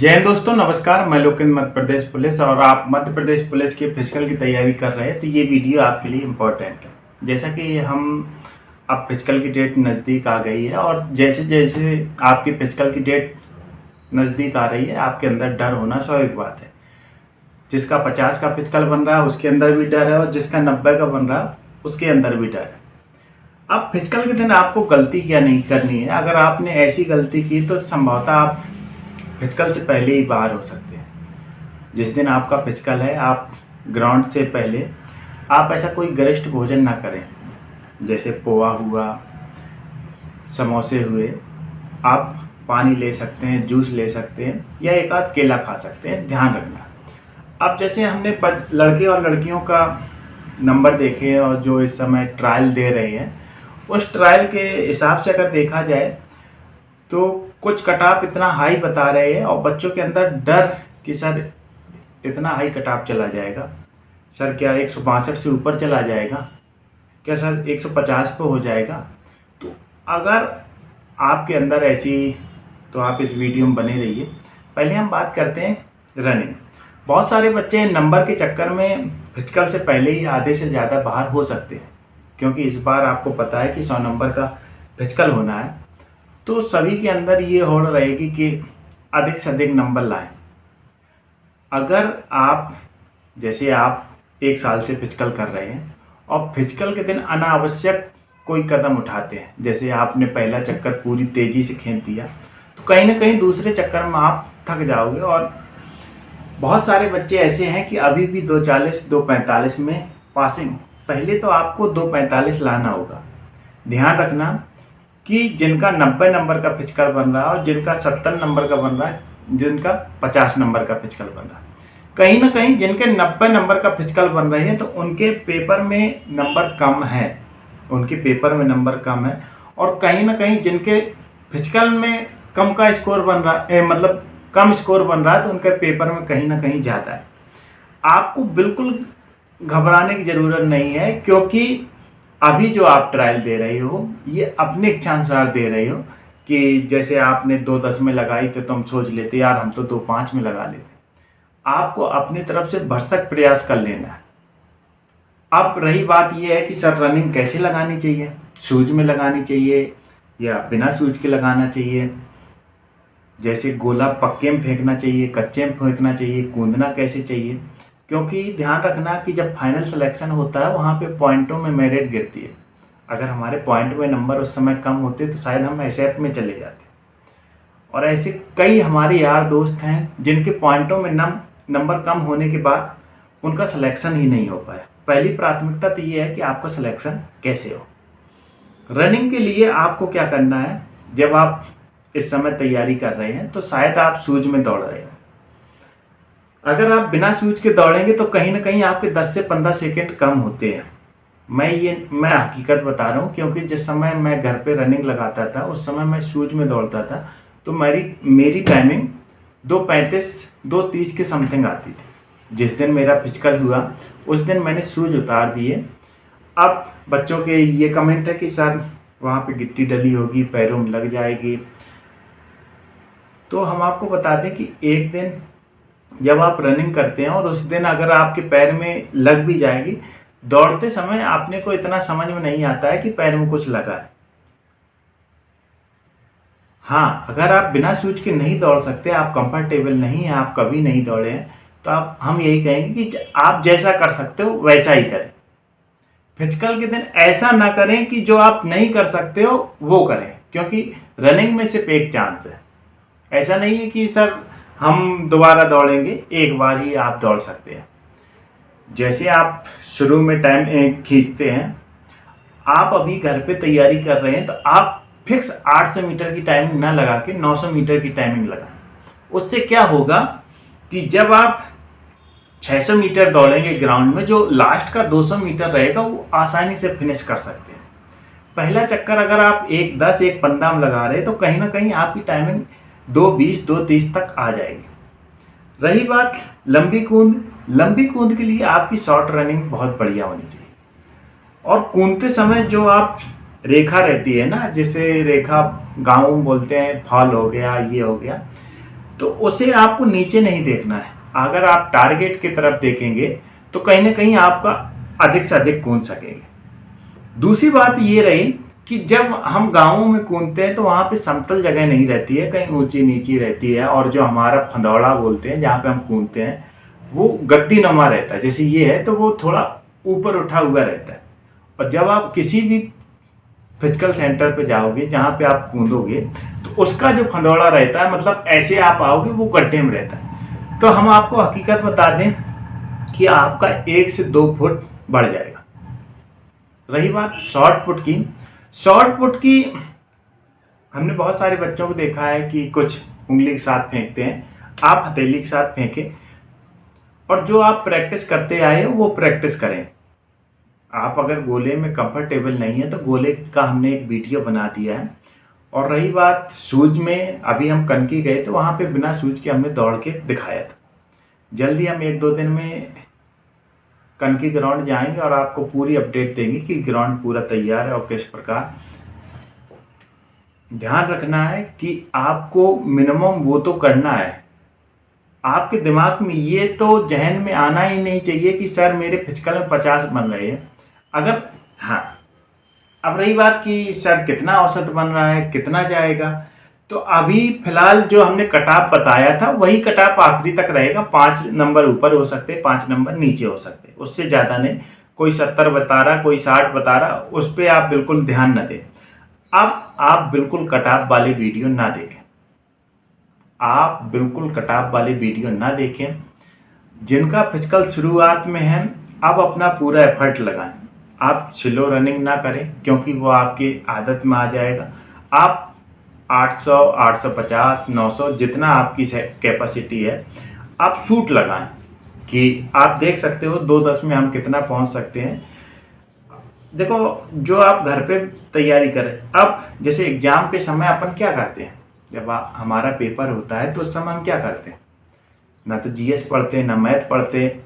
जय हिंद दोस्तों, नमस्कार। मैं लोकेंद्र, मध्य प्रदेश पुलिस, और आप मध्य प्रदेश पुलिस के फिजिकल की तैयारी कर रहे हैं तो ये वीडियो आपके लिए इम्पोर्टेंट है। जैसा कि हम अब फिजिकल की डेट नज़दीक आ गई है, और जैसे जैसे आपकी फिजिकल की डेट नज़दीक आ रही है आपके अंदर डर होना स्वाभाविक बात है। जिसका 50 का फिजिकल बन रहा है उसके अंदर भी डर है, और जिसका 90 का बन रहा है उसके अंदर भी डर है। अब फिजिकल के दिन आपको गलती क्या नहीं करनी है। अगर आपने ऐसी गलती की तो संभवतः आप फिजिकल से पहले ही बाहर हो सकते हैं। जिस दिन आपका फिजिकल है, आप ग्राउंड से पहले आप ऐसा कोई गरिष्ठ भोजन ना करें, जैसे पोहा हुआ, समोसे हुए। आप पानी ले सकते हैं, जूस ले सकते हैं, या एक आध केला खा सकते हैं। ध्यान रखना। अब जैसे हमने लड़के और लड़कियों का नंबर देखे और जो इस समय ट्रायल दे रहे हैं, उस ट्रायल के हिसाब से अगर देखा जाए तो कुछ कट ऑफ इतना हाई बता रहे हैं, और बच्चों के अंदर डर कि सर इतना हाई कट ऑफ चला जाएगा, सर क्या 162 से ऊपर चला जाएगा, क्या सर 150 पे हो जाएगा। तो अगर आपके अंदर ऐसी, तो आप इस वीडियो में बने रहिए। पहले हम बात करते हैं रनिंग। बहुत सारे बच्चे नंबर के चक्कर में फिजिकल से पहले ही आधे से ज़्यादा बाहर हो सकते हैं, क्योंकि इस बार आपको पता है कि 100 नंबर का फिजिकल होना है। तो सभी के अंदर ये होड़ रहेगी कि अधिक से अधिक नंबर लाएं। अगर आप, जैसे आप 1 साल से फिजिकल कर रहे हैं और फिजिकल के दिन अनावश्यक कोई कदम उठाते हैं, जैसे आपने पहला चक्कर पूरी तेज़ी से खींच दिया, तो कहीं ना कहीं दूसरे चक्कर में आप थक जाओगे। और बहुत सारे बच्चे ऐसे हैं कि अभी भी 240 245 में पासिंग। पहले तो आपको 245 लाना होगा। ध्यान रखना कि जिनका 90 नंबर का फिजिकल बन रहा है और जिनका 70 नंबर का बन रहा है, जिनका 50 नंबर का फिजिकल बन रहा है, कहीं ना कहीं जिनके 90 नंबर का फिजिकल बन रहे हैं तो उनके पेपर में नंबर कम है, उनके पेपर में नंबर कम है। और कहीं ना कहीं जिनके फिजिकल में कम का स्कोर बन रहा है, मतलब कम स्कोर बन रहा है, तो उनके पेपर में कहीं ना कहीं ज़्यादा है। आपको बिल्कुल घबराने की ज़रूरत नहीं है, क्योंकि अभी जो आप ट्रायल दे रहे हो ये अपने इच्छानुसार दे रहे हो। कि जैसे आपने 2:10 में लगाई तो तुम सोच लेते यार हम तो 2:05 में लगा लेते। आपको अपनी तरफ से भरसक प्रयास कर लेना है। अब रही बात ये है कि सर रनिंग कैसे लगानी चाहिए, शूज में लगानी चाहिए या बिना शूज के लगाना चाहिए, जैसे गोला पक्के में फेंकना चाहिए, कच्चे में फेंकना चाहिए, कूदना कैसे चाहिए। क्योंकि ध्यान रखना कि जब फाइनल सिलेक्शन होता है वहाँ पे पॉइंटों में मेरिट गिरती है। अगर हमारे पॉइंट में नंबर उस समय कम होते तो शायद हम एसएफ में चले जाते। और ऐसे कई हमारे यार दोस्त हैं जिनके पॉइंटों में नंबर कम होने के बाद उनका सिलेक्शन ही नहीं हो पाया। पहली प्राथमिकता तो ये है कि आपका सिलेक्शन कैसे हो। रनिंग के लिए आपको क्या करना है, जब आप इस समय तैयारी कर रहे हैं तो शायद आप शूज में दौड़ रहे हैं। अगर आप बिना शूज के दौड़ेंगे तो कहीं ना कहीं आपके 10 से 15 सेकेंड कम होते हैं। मैं हकीकत बता रहा हूँ, क्योंकि जिस समय मैं घर पे रनिंग लगाता था उस समय मैं शूज में दौड़ता था, तो मेरी टाइमिंग 2:35 2:30 के समथिंग आती थी। जिस दिन मेरा फिजिकल हुआ उस दिन मैंने शूज उतार दिए। अब बच्चों के ये कमेंट है कि सर वहाँ पे गिट्टी डली होगी, पैरों में लग जाएगी। तो हम आपको बता दें कि एक दिन जब आप रनिंग करते हैं और उस दिन अगर आपके पैर में लग भी जाएगी, दौड़ते समय आपने को इतना समझ में नहीं आता है कि पैर में कुछ लगा है। हाँ, अगर आप बिना शूज के नहीं दौड़ सकते, आप कंफर्टेबल नहीं हैं, आप कभी नहीं दौड़े हैं, तो हम यही कहेंगे कि आप जैसा कर सकते हो वैसा ही करें। फिजिकल के दिन ऐसा ना करें कि जो आप नहीं कर सकते हो वो करें, क्योंकि रनिंग में सिर्फ एक चांस है। ऐसा नहीं है कि सर हम दोबारा दौड़ेंगे, एक बार ही आप दौड़ सकते हैं। जैसे आप शुरू में टाइम खींचते हैं, आप अभी घर पे तैयारी कर रहे हैं तो आप फिक्स 800 मीटर की टाइमिंग ना लगा के 900 मीटर की टाइमिंग लगाएं। उससे क्या होगा कि जब आप 600 मीटर दौड़ेंगे ग्राउंड में, जो लास्ट का 200 मीटर रहेगा वो आसानी से फिनिश कर सकते हैं। पहला चक्कर अगर आप 1:10 1:15 में लगा रहे हैं तो कहीं ना कहीं आपकी टाइमिंग 2:20 2:30 तक आ जाएगी। रही बात लंबी कूद के लिए आपकी शॉर्ट रनिंग बहुत बढ़िया होनी चाहिए। और कूदते समय जो आप रेखा रहती है ना, जैसे रेखा गाँव में बोलते हैं, फॉल हो गया, ये हो गया, तो उसे आपको नीचे नहीं देखना है। अगर आप टारगेट की तरफ देखेंगे तो कहीं ना कहीं आपका अधिक से अधिक कूद सकेंगे। दूसरी बात ये रही कि जब हम गाँवों में कूदते हैं तो वहाँ पे समतल जगह नहीं रहती है, कहीं ऊंची नीची रहती है, और जो हमारा फंदौड़ा बोलते हैं जहाँ पे हम कूदते हैं वो गद्दी नमा रहता है। जैसे ये है तो वो थोड़ा ऊपर उठा हुआ रहता है। और जब आप किसी भी फिजिकल सेंटर पे जाओगे जहाँ पे आप कूदोगे तो उसका जो फंदौड़ा रहता है, मतलब ऐसे आप आओगे वो गड्ढे में रहता है। तो हम आपको हकीकत बता दें कि आपका 1 से 2 फुट बढ़ जाएगा। रही बात शॉर्ट पुट की, शॉर्ट पुट की हमने बहुत सारे बच्चों को देखा है कि कुछ उंगली के साथ फेंकते हैं, आप हथेली के साथ फेंकें और जो आप प्रैक्टिस करते आए हो वो प्रैक्टिस करें। आप अगर गोले में कंफर्टेबल नहीं है तो गोले का हमने एक वीडियो बना दिया है। और रही बात शूज में, अभी हम कनकी गए तो वहाँ पे बिना शूज के हमने दौड़ के दिखाया था। जल्दी हम 1-2 दिन में कनकी ग्राउंड जाएंगे और आपको पूरी अपडेट देंगे कि ग्राउंड पूरा तैयार है और किस प्रकार। ध्यान रखना है कि आपको मिनिमम वो तो करना है। आपके दिमाग में ये तो जहन में आना ही नहीं चाहिए कि सर मेरे फिजिकल में 50 बन रहे हैं। अगर हाँ, अब रही बात कि सर कितना औसत बन रहा है, कितना जाएगा, तो अभी फिलहाल जो हमने कटाप बताया था वही कटाप आखिरी तक रहेगा। 5 नंबर ऊपर हो सकते, 5 नंबर नीचे हो सकते, उससे ज़्यादा नहीं। कोई 70 बता रहा, कोई 60 बता रहा, उस पर आप बिल्कुल ध्यान न दें। अब आप बिल्कुल कटाप वाले वीडियो ना देखें, आप बिल्कुल कटाप वाले वीडियो ना देखें। जिनका फिजिकल शुरुआत में है आप अपना पूरा एफर्ट लगाएं। आप स्लो रनिंग ना करें क्योंकि वो आपकी आदत में आ जाएगा। आप 800, 850, 900 जितना आपकी कैपेसिटी है आप शूट लगाएं कि आप देख सकते हो 2:10 में हम कितना पहुंच सकते हैं। देखो, जो आप घर पे तैयारी करें, अब जैसे एग्जाम के समय अपन क्या करते हैं, जब हमारा पेपर होता है तो उस समय हम क्या करते हैं, ना तो जीएस पढ़ते हैं ना मैथ पढ़ते हैं,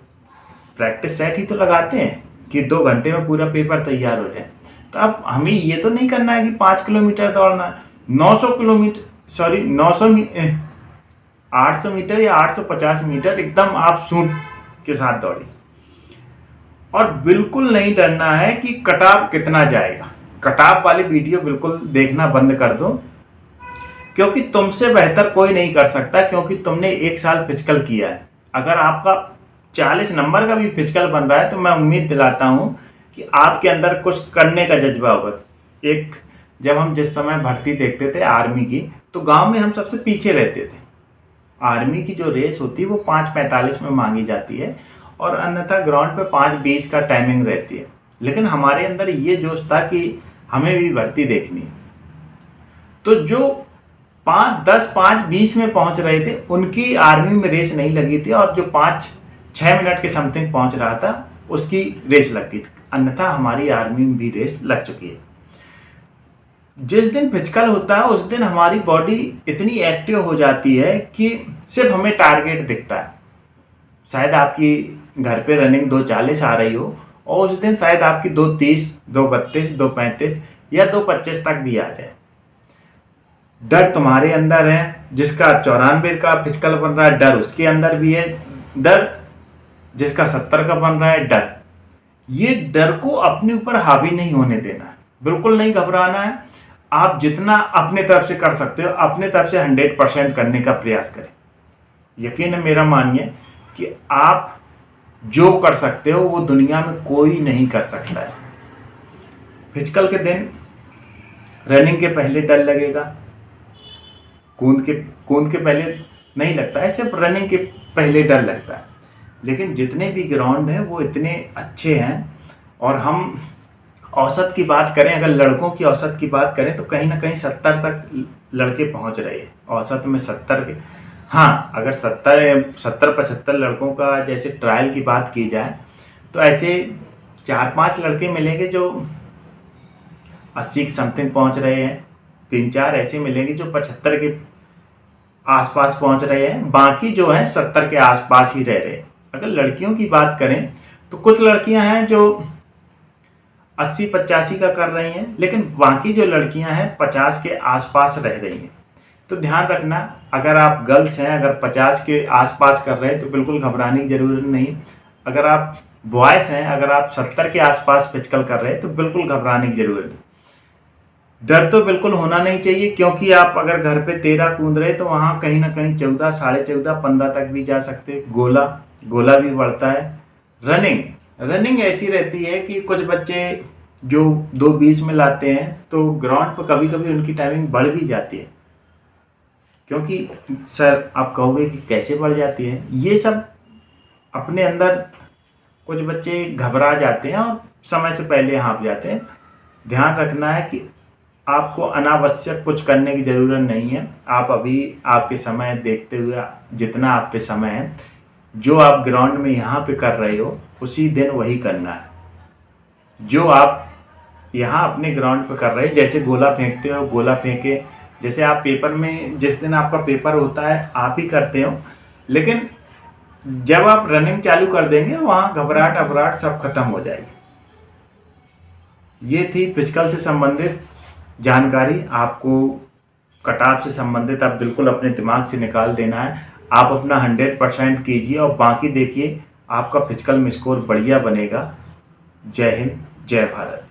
प्रैक्टिस सेट ही तो लगाते हैं कि 2 घंटे में पूरा पेपर तैयार हो जाए। तो अब हमें ये तो नहीं करना है कि 5 किलोमीटर दौड़ना है, 900 किलोमीटर, सॉरी 800 मीटर या 850 मीटर एकदम आप शूट के साथ दौड़िए। और बिल्कुल नहीं डरना है कि कटाप कितना जाएगा। कटाप वाली वीडियो बिल्कुल देखना बंद कर दो, क्योंकि तुमसे बेहतर कोई नहीं कर सकता, क्योंकि तुमने 1 साल फिजिकल किया है। अगर आपका 40 नंबर का भी फिजिकल बन रहा है तो मैं उम्मीद दिलाता हूं कि आपके अंदर कुछ करने का जज्बा होगा। एक जब हम जिस समय भर्ती देखते थे आर्मी की, तो गांव में हम सबसे पीछे रहते थे। आर्मी की जो रेस होती है वो 5:45 में मांगी जाती है और अन्यथा ग्राउंड पे 5:20 का टाइमिंग रहती है। लेकिन हमारे अंदर ये जोश था कि हमें भी भर्ती देखनी है। तो जो 5:10, 5:20 में पहुंच रहे थे उनकी आर्मी में रेस नहीं लगी थी, और जो 5-6 मिनट के समथिंग पहुंच रहा था उसकी रेस लगती थी। अन्यथा हमारी आर्मी में भी रेस लग चुकी है। जिस दिन फिजिकल होता है उस दिन हमारी बॉडी इतनी एक्टिव हो जाती है कि सिर्फ हमें टारगेट दिखता है। शायद आपकी घर पे रनिंग 2:40 आ रही हो और उस दिन शायद आपकी 2:30, 2:32, 2:35 या 2:25 तक भी आ जाए। डर तुम्हारे अंदर है। जिसका 94 का फिजिकल बन रहा है डर उसके अंदर भी है, डर जिसका 70 का बन रहा है डर। ये डर को अपने ऊपर हावी नहीं होने देना है, बिल्कुल नहीं घबराना है। आप जितना अपने तरफ से कर सकते हो अपने तरफ से 100% करने का प्रयास करें। यकीन है मेरा, मानिए कि आप जो कर सकते हो वो दुनिया में कोई नहीं कर सकता है। फिजिकल के दिन रनिंग के पहले डर लगेगा, कूद के पहले नहीं लगता है, सिर्फ रनिंग के पहले डर लगता है। लेकिन जितने भी ग्राउंड हैं वो इतने अच्छे हैं। और हम औसत की बात करें, अगर लड़कों की औसत की बात करें तो कहीं ना कहीं 70 तक लड़के पहुंच रहे हैं। औसत में 70 के, हाँ, अगर 70-75 लड़कों का जैसे ट्रायल की बात की जाए तो ऐसे 4-5 लड़के मिलेंगे जो 80 के समथिंग पहुंच रहे हैं, 3-4 ऐसे मिलेंगे जो 75 के आसपास पहुंच रहे हैं, बाकी जो है 70 के आसपास ही रह रहे हैं। अगर लड़कियों की बात करें तो कुछ लड़कियां हैं जो 80-85 का कर रही हैं, लेकिन बाकी जो लड़कियां हैं 50 के आसपास रह रही हैं। तो ध्यान रखना, अगर आप गर्ल्स हैं, अगर 50 के आसपास कर रहे हैं तो बिल्कुल घबराने की ज़रूरत नहीं। अगर आप बॉयज़ हैं, अगर आप 70 के आसपास फिजिकल कर रहे हैं तो बिल्कुल घबराने की ज़रूरत नहीं। डर तो बिल्कुल होना नहीं चाहिए, क्योंकि आप अगर घर पे 13 कूद रहे तो वहाँ कहीं ना कहीं 14, 14.5, 15 तक भी जा सकते। गोला गोला भी बढ़ता है। रनिंग ऐसी रहती है कि कुछ बच्चे जो 2:20 में लाते हैं तो ग्राउंड पर कभी कभी उनकी टाइमिंग बढ़ भी जाती है। क्योंकि सर आप कहोगे कि कैसे बढ़ जाती है, ये सब अपने अंदर कुछ बच्चे घबरा जाते हैं और समय से पहले हाँफ जाते हैं। ध्यान रखना है कि आपको अनावश्यक कुछ करने की ज़रूरत नहीं है। आप अभी आपके समय देखते हुए जितना आप पे समय है, जो आप ग्राउंड में यहाँ पे कर रहे हो उसी दिन वही करना है। जो आप यहाँ अपने ग्राउंड पे कर रहे हैं, जैसे गोला फेंकते हो गोला फेंके, जैसे आप पेपर में जिस दिन आपका पेपर होता है आप ही करते हो, लेकिन जब आप रनिंग चालू कर देंगे वहाँ घबराहट अबराहट सब खत्म हो जाएगी। ये थी फिजिकल से संबंधित जानकारी। आपको कटऑफ से संबंधित आप बिल्कुल अपने दिमाग से निकाल देना है। आप अपना 100% कीजिए और बाकी देखिए आपका फिजिकल में स्कोर बढ़िया बनेगा। जय हिंद, जय भारत।